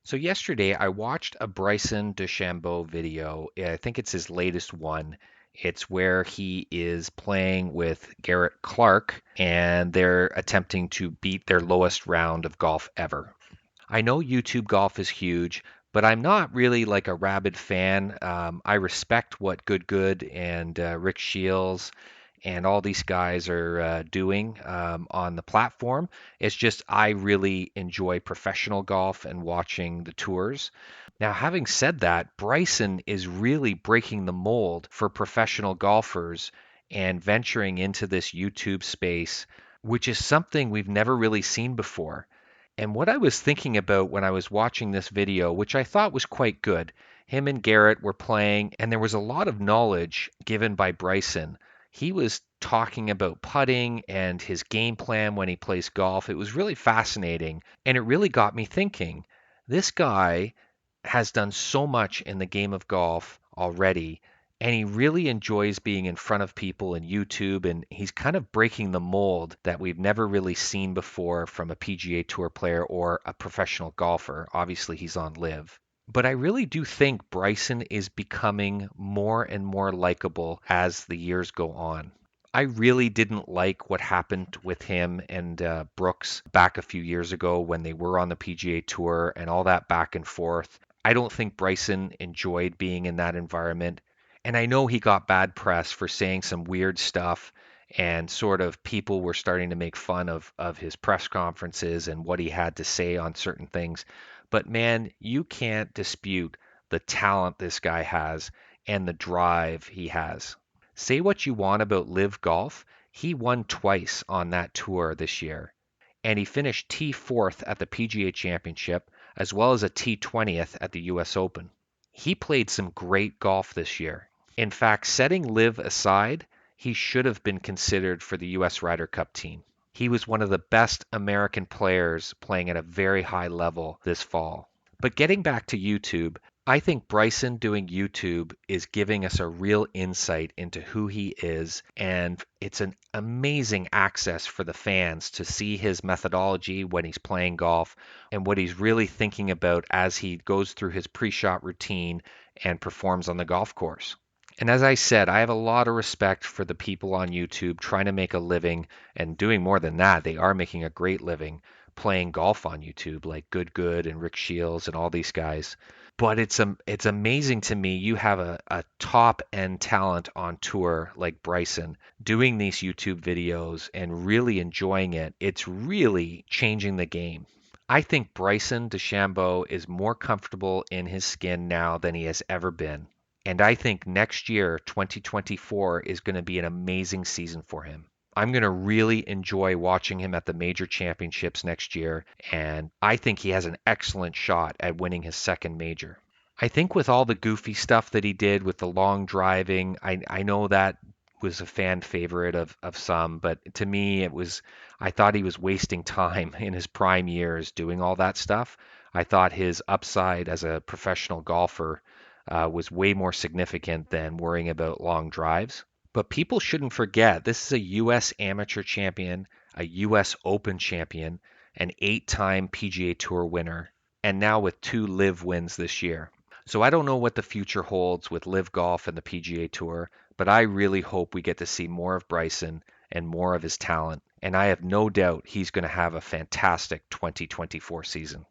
So yesterday I watched a Bryson DeChambeau video. I think it's his latest one. It's where he is playing with Garrett Clark and they're attempting to beat their lowest round of golf ever. I know YouTube golf is huge, but I'm not really like a rabid fan. I respect what Good and Rick Shields and all these guys are doing on the platform. It's just I really enjoy professional golf and watching the tours. Now, having said that, Bryson is really breaking the mold for professional golfers and venturing into this YouTube space, which is something we've never really seen before. And what I was thinking about when I was watching this video, which I thought was quite good, him and Garrett were playing, and there was a lot of knowledge given by Bryson. He was talking about putting and his game plan when he plays golf. It was really fascinating, and it really got me thinking. This guy has done so much in the game of golf already, and he really enjoys being in front of people in YouTube, and he's kind of breaking the mold that we've never really seen before from a PGA Tour player or a professional golfer. Obviously, he's on live. But I really do think Bryson is becoming more and more likable as the years go on. I really didn't like what happened with him and Brooks back a few years ago when they were on the PGA Tour and all that back and forth. I don't think Bryson enjoyed being in that environment. And I know he got bad press for saying some weird stuff, and sort of people were starting to make fun of his press conferences and what he had to say on certain things. But man, you can't dispute the talent this guy has and the drive he has. Say what you want about Live Golf, he won twice on that tour this year, and he finished T4th at the PGA Championship as well as a T20th at the US Open. He played some great golf this year. In fact, setting Live aside, he should have been considered for the US Ryder Cup team. He was one of the best American players playing at a very high level this fall. But getting back to YouTube, I think Bryson doing YouTube is giving us a real insight into who he is, and it's an amazing access for the fans to see his methodology when he's playing golf and what he's really thinking about as he goes through his pre-shot routine and performs on the golf course. And as I said, I have a lot of respect for the people on YouTube trying to make a living and doing more than that. They are making a great living playing golf on YouTube, like Good and Rick Shields and all these guys. But it's amazing to me you have a top end talent on tour like Bryson doing these YouTube videos and really enjoying it. It's really changing the game. I think Bryson DeChambeau is more comfortable in his skin now than he has ever been. And I think next year, 2024, is going to be an amazing season for him. I'm going to really enjoy watching him at the major championships next year, and I think he has an excellent shot at winning his second major. I think with all the goofy stuff that he did with the long driving, I know that was a fan favorite of some, but to me, I thought he was wasting time in his prime years doing all that stuff. I thought his upside as a professional golfer was way more significant than worrying about long drives. But people shouldn't forget this is a U.S. amateur champion, a U.S. Open champion, an 8-time PGA Tour winner, and now with 2 live wins this year. So I don't know what the future holds with live golf and the PGA Tour, but I really hope we get to see more of Bryson and more of his talent. And I have no doubt he's going to have a fantastic 2024 season.